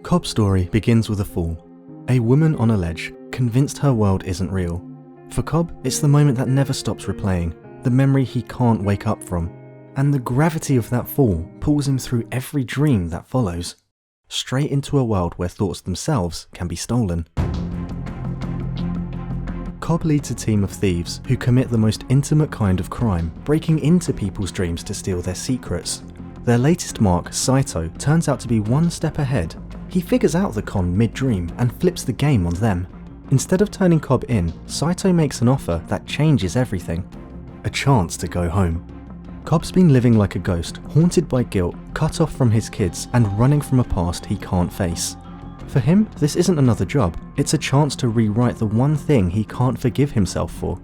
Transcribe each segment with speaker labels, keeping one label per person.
Speaker 1: Cobb's story begins with a fall. A woman on a ledge, convinced her world isn't real. For Cobb, it's the moment that never stops replaying, the memory he can't wake up from. And the gravity of that fall pulls him through every dream that follows, straight into a world where thoughts themselves can be stolen. Cobb leads a team of thieves who commit the most intimate kind of crime, breaking into people's dreams to steal their secrets. Their latest mark, Saito, turns out to be one step ahead. He figures out the con mid-dream and flips the game on them. Instead of turning Cobb in, Saito makes an offer that changes everything. A chance to go home. Cobb's been living like a ghost, haunted by guilt, cut off from his kids, and running from a past he can't face. For him, this isn't another job, it's a chance to rewrite the one thing he can't forgive himself for.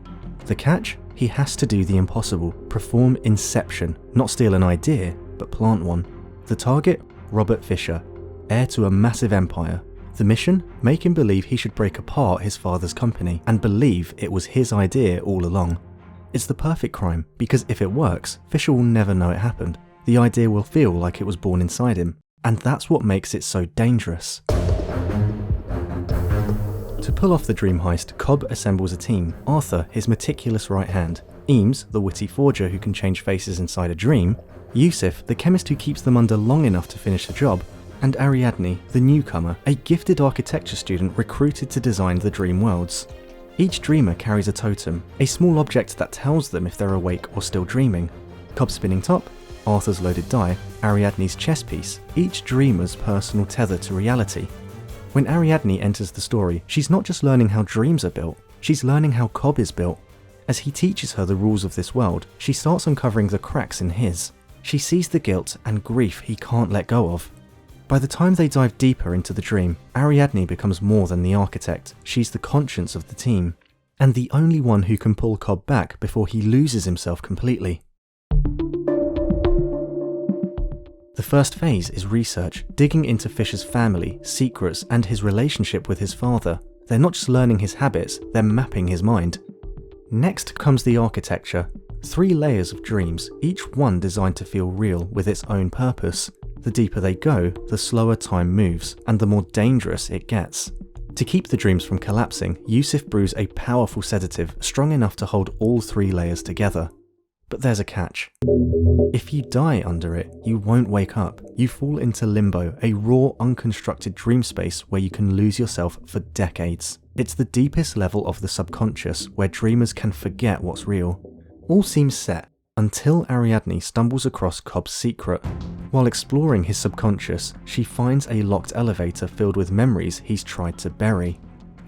Speaker 1: The catch? He has to do the impossible, perform Inception, not steal an idea, but plant one. The target? Robert Fischer, heir to a massive empire. The mission? Make him believe he should break apart his father's company, and believe it was his idea all along. It's the perfect crime, because if it works, Fischer will never know it happened. The idea will feel like it was born inside him, and that's what makes it so dangerous. To pull off the dream heist, Cobb assembles a team. Arthur, his meticulous right hand. Eames, the witty forger who can change faces inside a dream. Yusuf, the chemist who keeps them under long enough to finish the job. And Ariadne, the newcomer, a gifted architecture student recruited to design the dream worlds. Each dreamer carries a totem, a small object that tells them if they're awake or still dreaming. Cobb's spinning top, Arthur's loaded die, Ariadne's chess piece, each dreamer's personal tether to reality. When Ariadne enters the story, she's not just learning how dreams are built, she's learning how Cobb is built. As he teaches her the rules of this world, she starts uncovering the cracks in his. She sees the guilt and grief he can't let go of. By the time they dive deeper into the dream, Ariadne becomes more than the architect. She's the conscience of the team, and the only one who can pull Cobb back before he loses himself completely. The first phase is research, digging into Fischer's family, secrets, and his relationship with his father. They're not just learning his habits, they're mapping his mind. Next comes the architecture. 3 layers of dreams, each one designed to feel real with its own purpose. The deeper they go, the slower time moves, and the more dangerous it gets. To keep the dreams from collapsing, Yusuf brews a powerful sedative strong enough to hold all 3 layers together. But there's a catch. If you die under it, you won't wake up. You fall into limbo, a raw, unconstructed dream space where you can lose yourself for decades. It's the deepest level of the subconscious, where dreamers can forget what's real. All seems set, until Ariadne stumbles across Cobb's secret. While exploring his subconscious, she finds a locked elevator filled with memories he's tried to bury.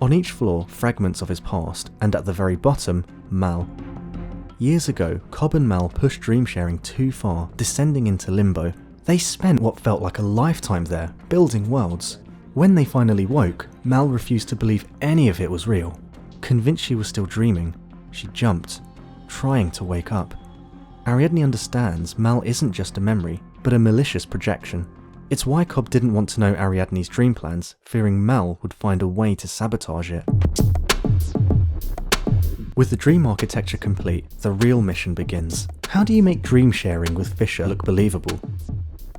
Speaker 1: On each floor, fragments of his past, and at the very bottom, Mal. Years ago, Cobb and Mal pushed dream sharing too far, descending into limbo. They spent what felt like a lifetime there, building worlds. When they finally woke, Mal refused to believe any of it was real. Convinced she was still dreaming, she jumped, trying to wake up. Ariadne understands Mal isn't just a memory, but a malicious projection. It's why Cobb didn't want to know Ariadne's dream plans, fearing Mal would find a way to sabotage it. With the dream architecture complete, the real mission begins. How do you make dream sharing with Fischer look believable?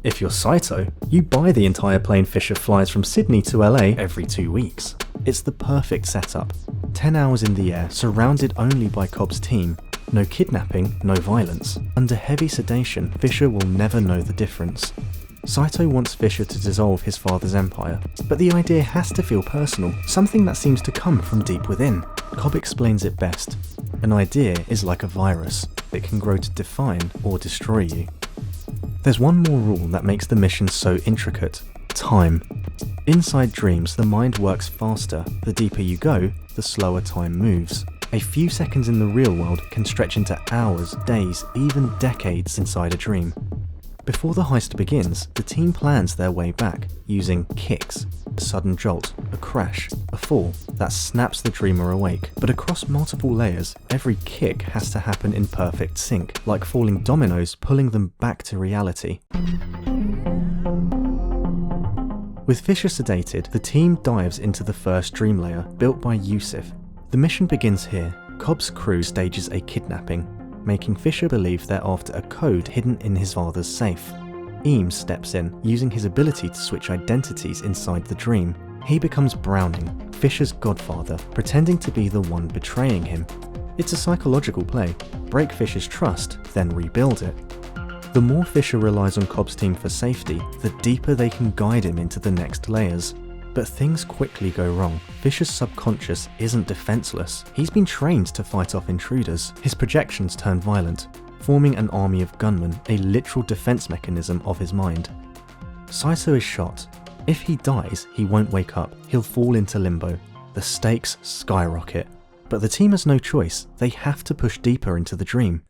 Speaker 1: If you're Saito, you buy the entire plane Fischer flies from Sydney to LA every 2 weeks. It's the perfect setup. 10 hours in the air, surrounded only by Cobb's team. No kidnapping, no violence. Under heavy sedation, Fischer will never know the difference. Saito wants Fischer to dissolve his father's empire, but the idea has to feel personal, something that seems to come from deep within. Cobb explains it best. An idea is like a virus. It can grow to define or destroy you. There's one more rule that makes the mission so intricate: time. Inside dreams, the mind works faster. The deeper you go, the slower time moves. A few seconds in the real world can stretch into hours, days, even decades inside a dream. Before the heist begins, the team plans their way back, using kicks, a sudden jolt, a crash, a fall that snaps the dreamer awake. But across multiple layers, every kick has to happen in perfect sync, like falling dominoes pulling them back to reality. With Fischer sedated, the team dives into the first dream layer, built by Yusuf. The mission begins here. Cobb's crew stages a kidnapping, making Fischer believe they're after a code hidden in his father's safe. Eames steps in, using his ability to switch identities inside the dream. He becomes Browning, Fischer's godfather, pretending to be the one betraying him. It's a psychological play. Break Fischer's trust, then rebuild it. The more Fischer relies on Cobb's team for safety, the deeper they can guide him into the next layers. But things quickly go wrong. Fischer's subconscious isn't defenseless. He's been trained to fight off intruders. His projections turn violent, forming an army of gunmen, a literal defense mechanism of his mind. Saito is shot. If he dies, he won't wake up. He'll fall into limbo. The stakes skyrocket. But the team has no choice. They have to push deeper into the dream.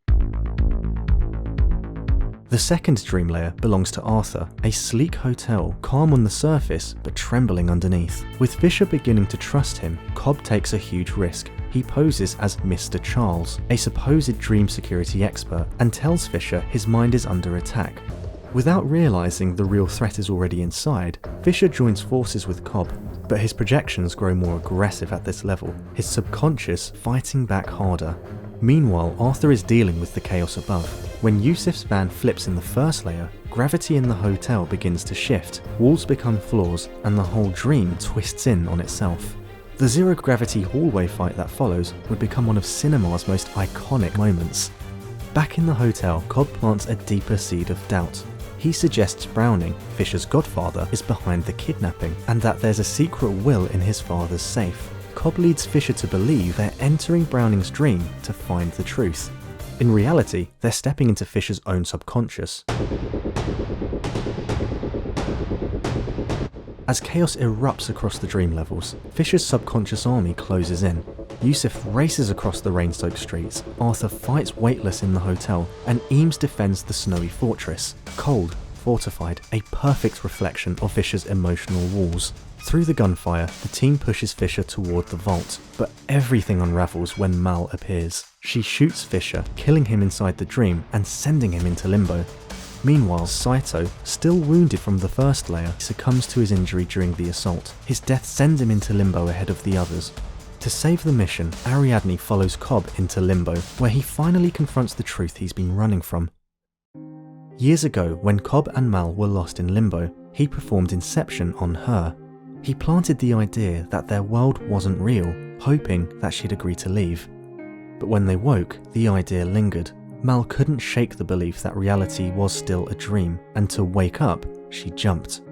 Speaker 1: The second dream layer belongs to Arthur, a sleek hotel, calm on the surface but trembling underneath. With Fischer beginning to trust him, Cobb takes a huge risk. He poses as Mr. Charles, a supposed dream security expert, and tells Fischer his mind is under attack. Without realizing the real threat is already inside, Fischer joins forces with Cobb, but his projections grow more aggressive at this level, his subconscious fighting back harder. Meanwhile, Arthur is dealing with the chaos above. When Yusuf's van flips in the first layer, gravity in the hotel begins to shift, walls become floors, and the whole dream twists in on itself. The zero-gravity hallway fight that follows would become one of cinema's most iconic moments. Back in the hotel, Cobb plants a deeper seed of doubt. He suggests Browning, Fischer's godfather, is behind the kidnapping, and that there's a secret will in his father's safe. Cobb leads Fischer to believe they're entering Browning's dream to find the truth. In reality, they're stepping into Fischer's own subconscious. As chaos erupts across the dream levels, Fischer's subconscious army closes in. Yusuf races across the rain-soaked streets, Arthur fights weightless in the hotel, and Eames defends the snowy fortress. Cold, fortified, a perfect reflection of Fischer's emotional walls. Through the gunfire, the team pushes Fischer toward the vault, but everything unravels when Mal appears. She shoots Fischer, killing him inside the dream and sending him into limbo. Meanwhile, Saito, still wounded from the first layer, succumbs to his injury during the assault. His death sends him into limbo ahead of the others. To save the mission, Ariadne follows Cobb into limbo, where he finally confronts the truth he's been running from. Years ago, when Cobb and Mal were lost in limbo, he performed Inception on her. He planted the idea that their world wasn't real, hoping that she'd agree to leave. But when they woke, the idea lingered. Mal couldn't shake the belief that reality was still a dream, and to wake up, she jumped.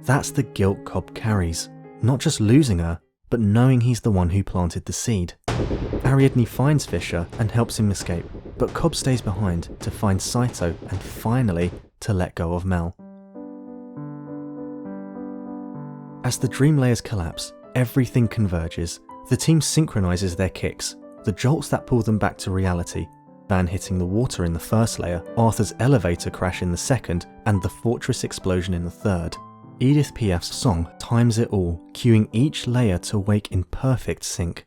Speaker 1: That's the guilt Cobb carries, not just losing her, but knowing he's the one who planted the seed. Ariadne finds Fischer and helps him escape, but Cobb stays behind to find Saito and finally to let go of Mal. As the dream layers collapse, everything converges. The team synchronizes their kicks, the jolts that pull them back to reality, van hitting the water in the first layer, Arthur's elevator crash in the second, and the fortress explosion in the third. Edith Piaf's song times it all, cueing each layer to wake in perfect sync.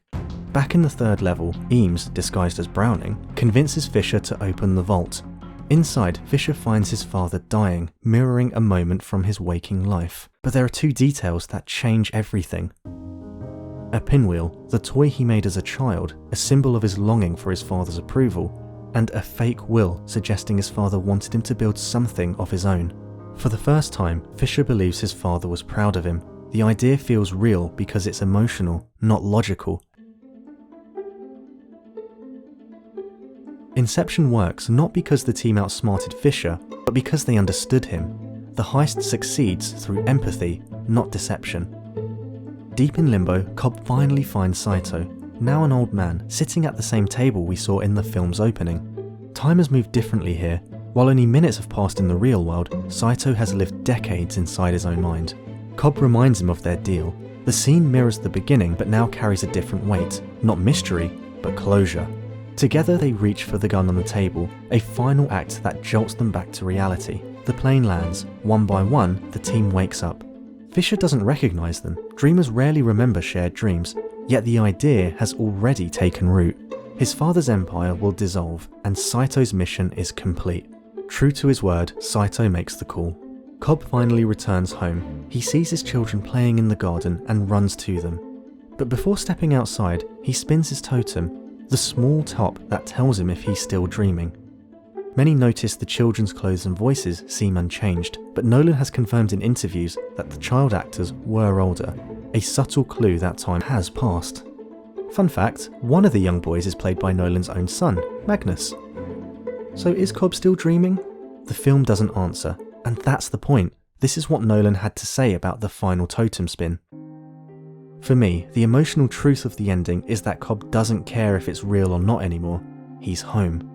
Speaker 1: Back in the third level, Eames, disguised as Browning, convinces Fischer to open the vault. Inside, Fischer finds his father dying, mirroring a moment from his waking life. But there are two details that change everything. A pinwheel, the toy he made as a child, a symbol of his longing for his father's approval, and a fake will suggesting his father wanted him to build something of his own. For the first time, Fischer believes his father was proud of him. The idea feels real because it's emotional, not logical. Inception works not because the team outsmarted Fischer, but because they understood him. The heist succeeds through empathy, not deception. Deep in limbo, Cobb finally finds Saito, now an old man, sitting at the same table we saw in the film's opening. Time has moved differently here. While only minutes have passed in the real world, Saito has lived decades inside his own mind. Cobb reminds him of their deal. The scene mirrors the beginning but now carries a different weight, not mystery, but closure. Together they reach for the gun on the table, a final act that jolts them back to reality. The plane lands. One by one, the team wakes up. Fischer doesn't recognize them. Dreamers rarely remember shared dreams, yet the idea has already taken root. His father's empire will dissolve, and Saito's mission is complete. True to his word, Saito makes the call. Cobb finally returns home. He sees his children playing in the garden and runs to them. But before stepping outside, he spins his totem, the small top that tells him if he's still dreaming. Many notice the children's clothes and voices seem unchanged, but Nolan has confirmed in interviews that the child actors were older, a subtle clue that time has passed. Fun fact, one of the young boys is played by Nolan's own son, Magnus. So is Cobb still dreaming? The film doesn't answer, and that's the point. This is what Nolan had to say about the final Totem spin. For me, the emotional truth of the ending is that Cobb doesn't care if it's real or not anymore. He's home.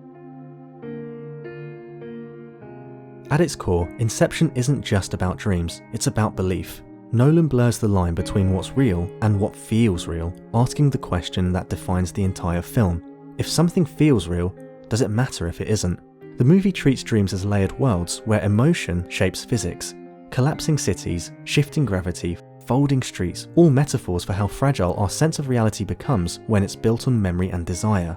Speaker 1: At its core, Inception isn't just about dreams, it's about belief. Nolan blurs the line between what's real and what feels real, asking the question that defines the entire film. If something feels real, does it matter if it isn't? The movie treats dreams as layered worlds where emotion shapes physics. Collapsing cities, shifting gravity, folding streets, all metaphors for how fragile our sense of reality becomes when it's built on memory and desire.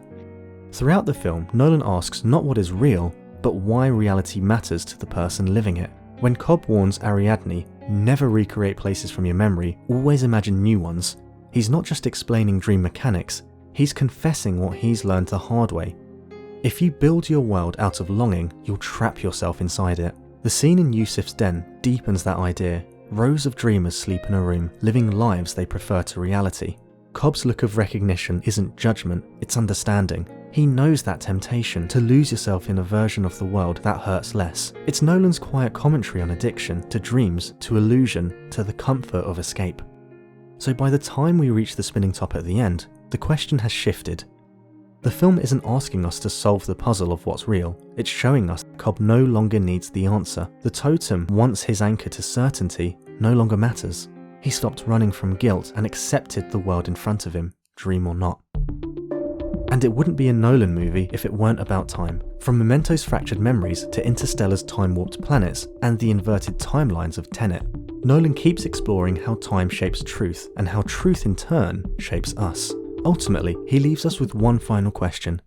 Speaker 1: Throughout the film, Nolan asks not what is real, but why reality matters to the person living it. When Cobb warns Ariadne, never recreate places from your memory, always imagine new ones, he's not just explaining dream mechanics, he's confessing what he's learned the hard way. If you build your world out of longing, you'll trap yourself inside it. The scene in Yusuf's den deepens that idea. Rows of dreamers sleep in a room, living lives they prefer to reality. Cobb's look of recognition isn't judgment, it's understanding. He knows that temptation to lose yourself in a version of the world that hurts less. It's Nolan's quiet commentary on addiction, to dreams, to illusion, to the comfort of escape. So by the time we reach the spinning top at the end, the question has shifted. The film isn't asking us to solve the puzzle of what's real, it's showing us that Cobb no longer needs the answer. The totem, once his anchor to certainty, no longer matters. He stopped running from guilt and accepted the world in front of him, dream or not. And it wouldn't be a Nolan movie if it weren't about time. From Memento's fractured memories to Interstellar's time-warped planets and the inverted timelines of Tenet, Nolan keeps exploring how time shapes truth and how truth in turn shapes us. Ultimately, he leaves us with one final question.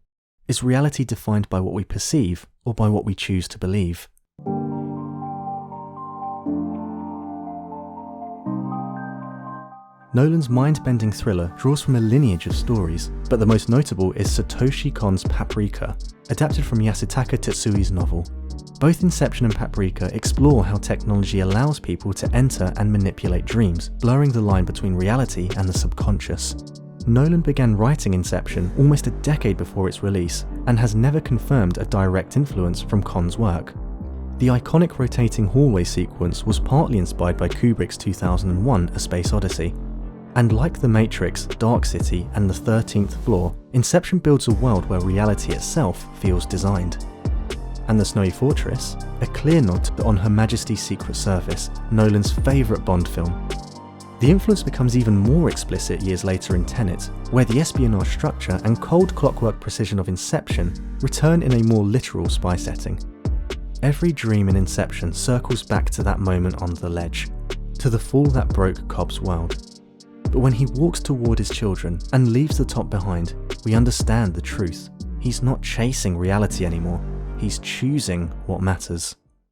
Speaker 1: Is reality defined by what we perceive or by what we choose to believe? Nolan's mind-bending thriller draws from a lineage of stories, but the most notable is Satoshi Kon's Paprika, adapted from Yasutaka Tetsui's novel. Both Inception and Paprika explore how technology allows people to enter and manipulate dreams, blurring the line between reality and the subconscious. Nolan began writing Inception almost a decade before its release, and has never confirmed a direct influence from Kon's work. The iconic rotating hallway sequence was partly inspired by Kubrick's 2001 A Space Odyssey. And like The Matrix, Dark City, and The 13th Floor, Inception builds a world where reality itself feels designed. And The Snowy Fortress? A clear nod to On Her Majesty's Secret Service, Nolan's favourite Bond film. The influence becomes even more explicit years later in Tenet, where the espionage structure and cold clockwork precision of Inception return in a more literal spy setting. Every dream in Inception circles back to that moment on the ledge, to the fall that broke Cobb's world. But when he walks toward his children and leaves the top behind, we understand the truth. He's not chasing reality anymore, he's choosing what matters.